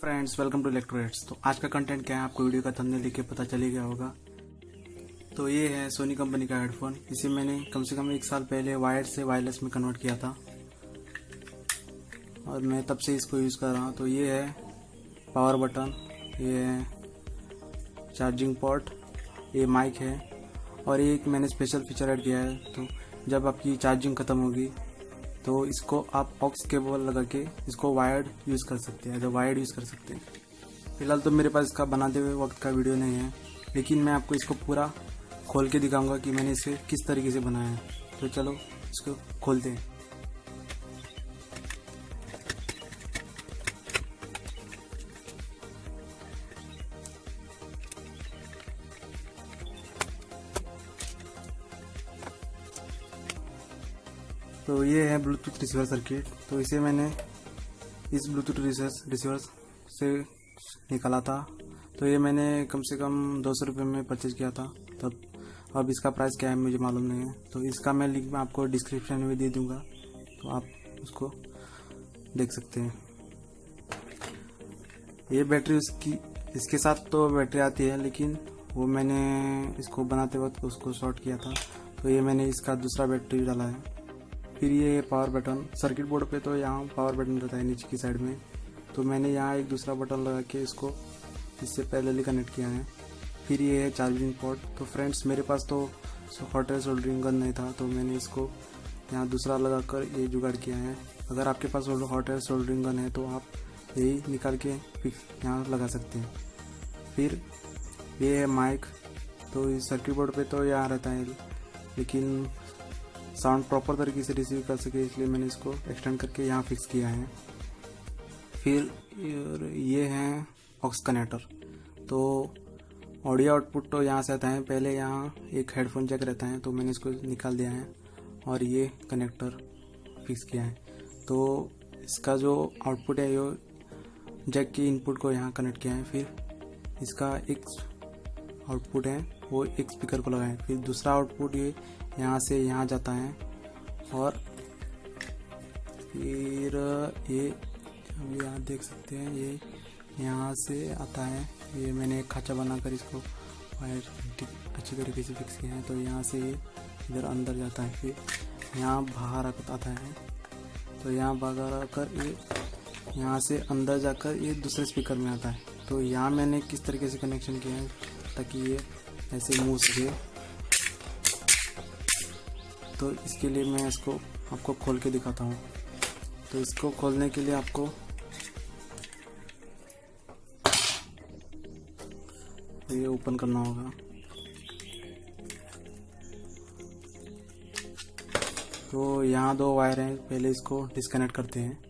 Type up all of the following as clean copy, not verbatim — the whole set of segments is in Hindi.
Friends, welcome to इलेक्ट्रोइट्स। तो आज का कंटेंट क्या है आपको वीडियो का थंबनेल देख के पता चल ही गया होगा। तो ये है सोनी कंपनी का हेडफोन। इसे मैंने कम से कम 1 साल पहले वायर्ड से वायरलेस में कन्वर्ट किया था और मैं तब से इसको यूज़ कर रहा हूँ। तो ये है पावर बटन, ये है चार्जिंग पोर्ट, ये माइक है और ये एक मैंने स्पेशल फीचर ऐड किया है। तो जब आपकी चार्जिंग ख़त्म होगी तो इसको आप ऑक्स केबल लगा के इसको वायर्ड यूज़ कर सकते हैं, वायर्ड यूज़ कर सकते हैं। फिलहाल तो मेरे पास इसका बनाते हुए वक्त का वीडियो नहीं है, लेकिन मैं आपको इसको पूरा खोल के दिखाऊंगा कि मैंने इसे किस तरीके से बनाया है। तो चलो इसको खोलते हैं। तो ये है ब्लूटूथ रिसीवर सर्किट। तो इसे मैंने इस ब्लूटूथ रिसीवर से निकाला था। तो ये मैंने कम से कम 200 रुपये में परचेज किया था तब। अब इसका प्राइस क्या है मुझे मालूम नहीं है, तो इसका मैं लिंक में आपको डिस्क्रिप्शन में दे दूंगा, तो आप उसको देख सकते हैं। ये बैटरी इसके साथ तो बैटरी आती है, लेकिन वो मैंने इसको बनाते वक्त उसको शॉर्ट किया था, तो ये मैंने इसका दूसरा बैटरी डाला है। फिर ये पावर बटन सर्किट बोर्ड पे, तो यहाँ पावर बटन रहता है नीचे की साइड में, तो मैंने यहाँ एक दूसरा बटन लगा के इसको इससे पैरेलली कनेक्ट किया है। फिर ये है चार्जिंग पोर्ट। तो फ्रेंड्स, मेरे पास तो हॉट एयर सोल्डरिंग गन नहीं था, तो मैंने इसको यहाँ दूसरा लगा कर ये जुगाड़ किया है। अगर आपके पास हॉट एयर सोल्डरिंग गन है तो आप यही निकाल के यहाँ लगा सकते हैं। फिर ये है माइक। तो इस सर्किट बोर्ड पे तो यहाँ रहता है, लेकिन साउंड प्रॉपर तरीके से रिसीव कर सके इसलिए मैंने इसको एक्सटेंड करके यहाँ फिक्स किया है। फिर ये है ऑक्स कनेक्टर। तो ऑडियो आउटपुट तो यहाँ से आता है। पहले यहाँ एक हेडफोन जैक रहता है, तो मैंने इसको निकाल दिया है और ये कनेक्टर फिक्स किया है। तो इसका जो आउटपुट है ये जैक की इनपुट को यहाँ कनेक्ट किया है। फिर इसका एक आउटपुट है वो एक स्पीकर को लगाए। फिर दूसरा आउटपुट ये यहाँ से यहाँ जाता है और फिर ये अभी आप देख सकते हैं ये यहाँ से आता है। ये मैंने एक खाचा बनाकर इसको वायर अच्छी तरीके से फिक्स किया है। तो यहाँ से ये इधर अंदर जाता है, फिर यहाँ बाहर आता है। तो यहाँ बाहर आकर ये यहाँ से अंदर जाकर ये दूसरे स्पीकर में आता है। तो यहाँ मैंने किस तरीके से कनेक्शन किया है ताकि ये ऐसे मूव सके। तो इसके लिए मैं इसको आपको खोल के दिखाता हूँ। तो इसको खोलने के लिए आपको ये ओपन करना होगा। तो यहाँ 2 वायर हैं, पहले इसको डिस्कनेक्ट करते हैं।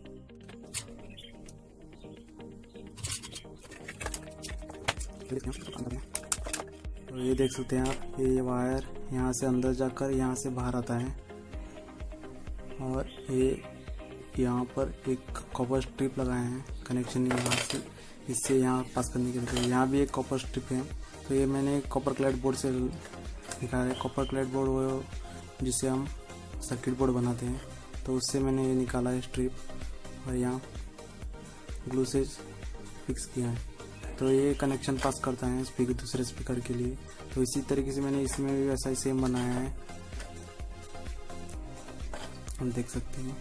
तो ये देख सकते हैं आप, ये वायर यहाँ से अंदर जाकर यहाँ से बाहर आता है और ये यहाँ पर एक कॉपर स्ट्रिप लगाए हैं कनेक्शन यहाँ से इससे यहाँ पास करने के लिए। यहाँ भी एक कॉपर स्ट्रिप है। तो ये मैंने कॉपर क्लैड बोर्ड से निकाला है। कॉपर क्लैड बोर्ड वो जिससे हम सर्किट बोर्ड बनाते हैं, तो उससे मैंने ये निकाला है स्ट्रिप और यहाँ ग्लू से फिक्स किया है। तो ये कनेक्शन पास करता है दूसरे स्पीकर के लिए। तो इसी तरीके से मैंने इसमें भी वैसा ही सेम बनाया है, हम देख सकते हैं।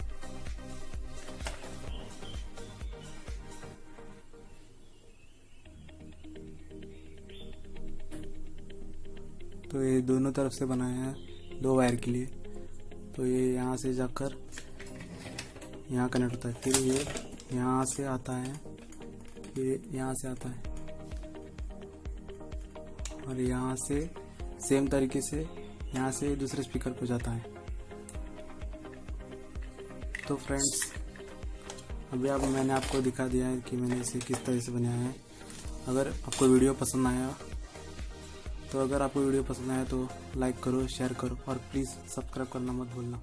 तो ये दोनों तरफ से बनाया है 2 वायर के लिए। तो ये यहाँ से जाकर यहाँ कनेक्ट होता है, फिर ये यहाँ से आता है, फिर यहाँ से आता है और यहाँ से सेम तरीके से यहाँ से दूसरे स्पीकर पे जाता है। तो फ्रेंड्स, अभी मैंने आपको दिखा दिया है कि मैंने इसे किस तरह से बनाया है। अगर आपको वीडियो पसंद आया तो लाइक करो, शेयर करो और प्लीज़ सब्सक्राइब करना मत भूलना।